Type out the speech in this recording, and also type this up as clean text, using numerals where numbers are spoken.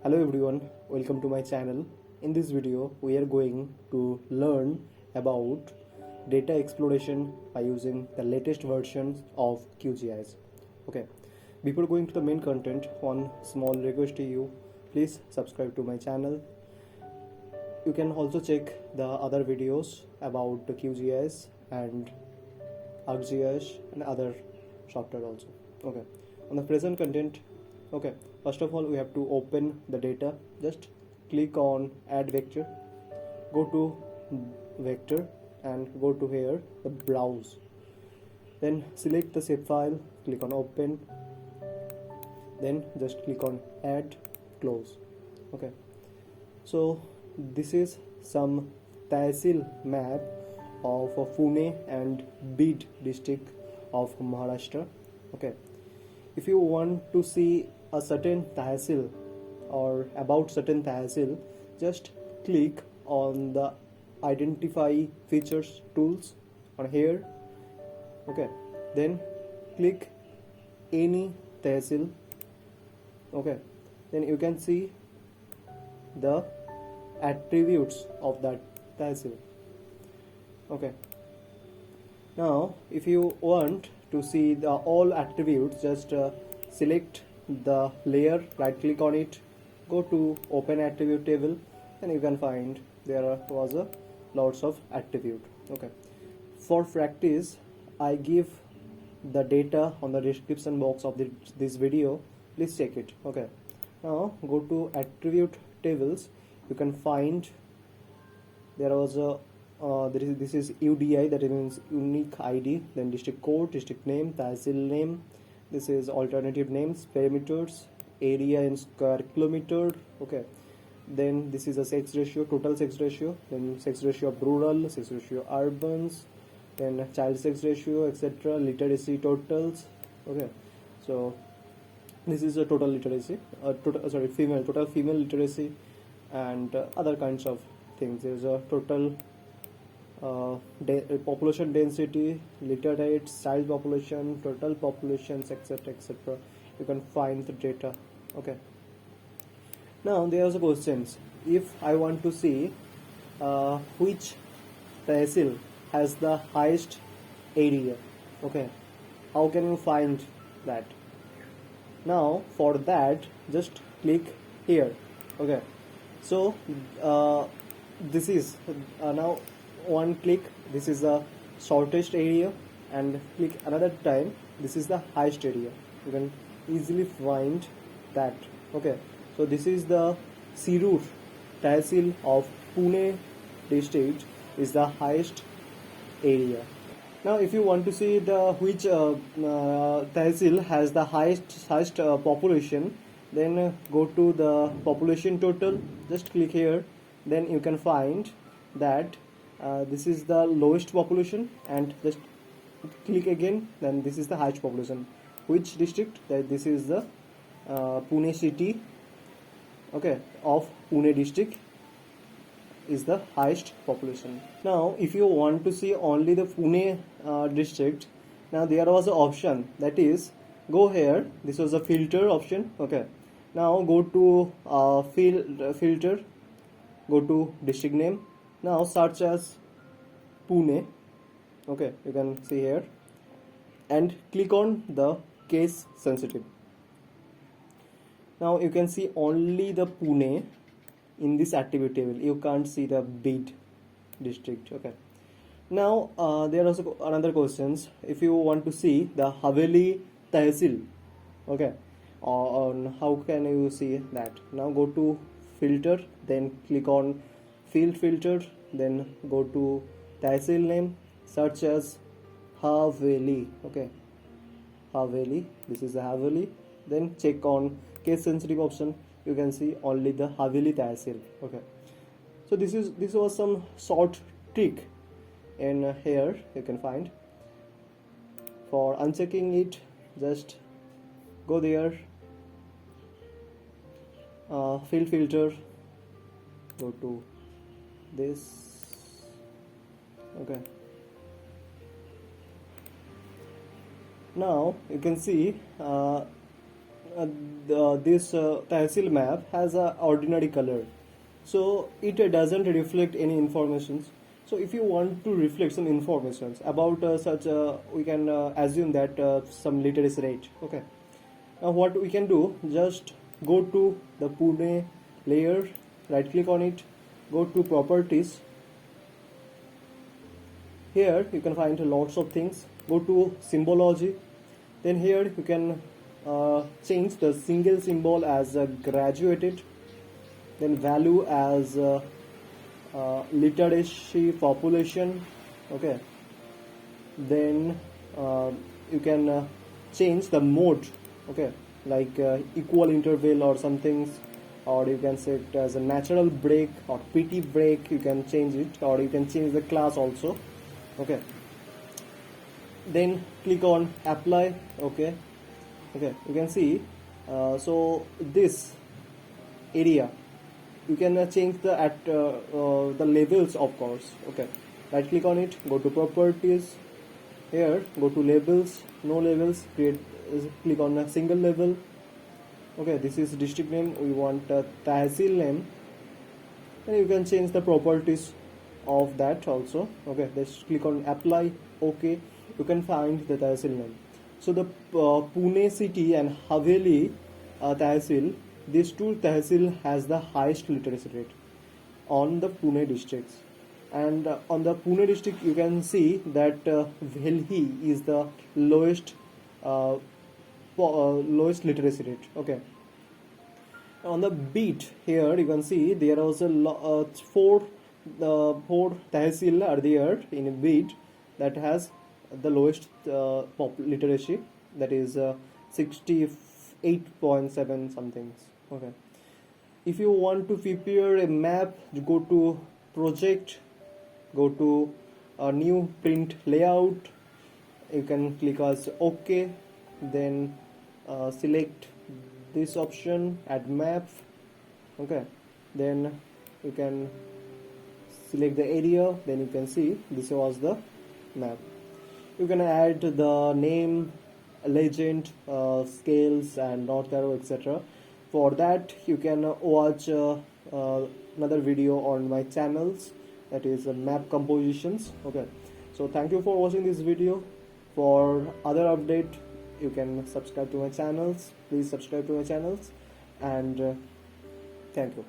Hello everyone, welcome to my channel. In this video, we are going to learn about data exploration by using the latest versions of QGIS. Okay, before going to the main content, one small request to you, please subscribe to my channel. You can also check the other videos about the QGIS and ArcGIS and other software also. Okay, on the present content, okay, first of all we have to open the data. Just click on add vector, go to vector and go to here the browse, then select the shapefile, click on open, then just click on add, close. Okay, so this is some Tehsil map of Pune and Bid district of Maharashtra. Okay, if you want to see a certain Tehsil or about certain Tehsil, just click on the identify features tools on here. Okay, then click any Tehsil. Okay, then you can see the attributes of that Tehsil. Okay, now if you want to see the all attributes, just select the layer, right click on it, go to open attribute table, and you can find there was a lots of attribute. Okay, for practice I give the data on the description box of this video, please check it. Okay, now go to attribute tables, you can find there was a this is UDI, that means unique ID, then district code, district name, Tehsil name, this is alternative names, parameters, area in square kilometer. Okay, then this is a sex ratio, total sex ratio, then sex ratio of rural, sex ratio urbans, then child sex ratio, etc., literacy totals. Okay, so this is a total literacy, total female literacy, and other kinds of things. There's a total population density, literate, child population, total populations, etc., etc. You can find the data. Okay, now there are questions. If I want to see which Tehsil has the highest area, okay, how can you find that? Now for that, just click here. Okay, so this is now one click, this is the shortest area, and click another time, this is the highest area. You can easily find that. Okay, so this is the Sirur Tehsil of Pune district is the highest area. Now if you want to see the which Tehsil has the highest population, then go to the population total, just click here, then you can find that this is the lowest population, and just click again, then this is the highest population. Which district? That this is the Pune city, okay, of Pune district is the highest population. Now if you want to see only the Pune district, now there was an option, that is go here, this was a filter option. Okay, now go to filter, go to district name, now search as Pune. Okay, you can see here, and click on the case sensitive. Now you can see only the Pune in this attribute table, you can't see the Bid district. Okay, now there are also another questions. If you want to see the Haveli Tehsil, okay, on how can you see that? Now go to filter, then click on field filter, then go to Tehsil name, search as Haveli. Okay, Haveli, this is the Haveli, then check on case sensitive option, you can see only the Haveli Tehsil. Okay, so this was some short trick, and here you can find. For unchecking it, just go there, field filter, go to this. Okay, now you can see uh, this tehsil map has a ordinary color, so it doesn't reflect any informations. So if you want to reflect some informations about such we can assume that some literacy rate. Okay, now what we can do, just go to the Pune layer, right click on it, go to properties. Here you can find lots of things. Go to symbology. Then here you can change the single symbol as graduated. Then value as literacy population. Okay. Then you can change the mode. Okay, like equal interval or something, or you can set it as a natural break or PT break. You can change it, or you can change the class also. Okay, then click on apply. Okay, you can see so this area you can change the the labels, of course. Okay, right click on it, go to properties. Here go to labels, no labels, create click on a single label. Okay, this is district name, we want a tehsil name, and you can change the properties of that also. Okay, just click on apply. Okay, you can find the tehsil name. So the Pune city and Haveli tehsil, these two tehsil has the highest literacy rate on the Pune districts. And on the Pune district you can see that Delhi is the lowest lowest literacy rate. Okay, on the beat here you can see there are also four tehsil are there in a beat that has the lowest literacy, that is 68.7 something. Okay, if you want to prepare a map, you go to project, go to a new print layout. You can click as OK, then select this option, add map. Okay, then you can select the area, then you can see this was the map. You can add the name, legend, scales and north arrow, etc. For that you can watch another video on my channels, that is map compositions. Okay, so thank you for watching this video. For other update you can subscribe to my channels. Please subscribe to my channels, and thank you.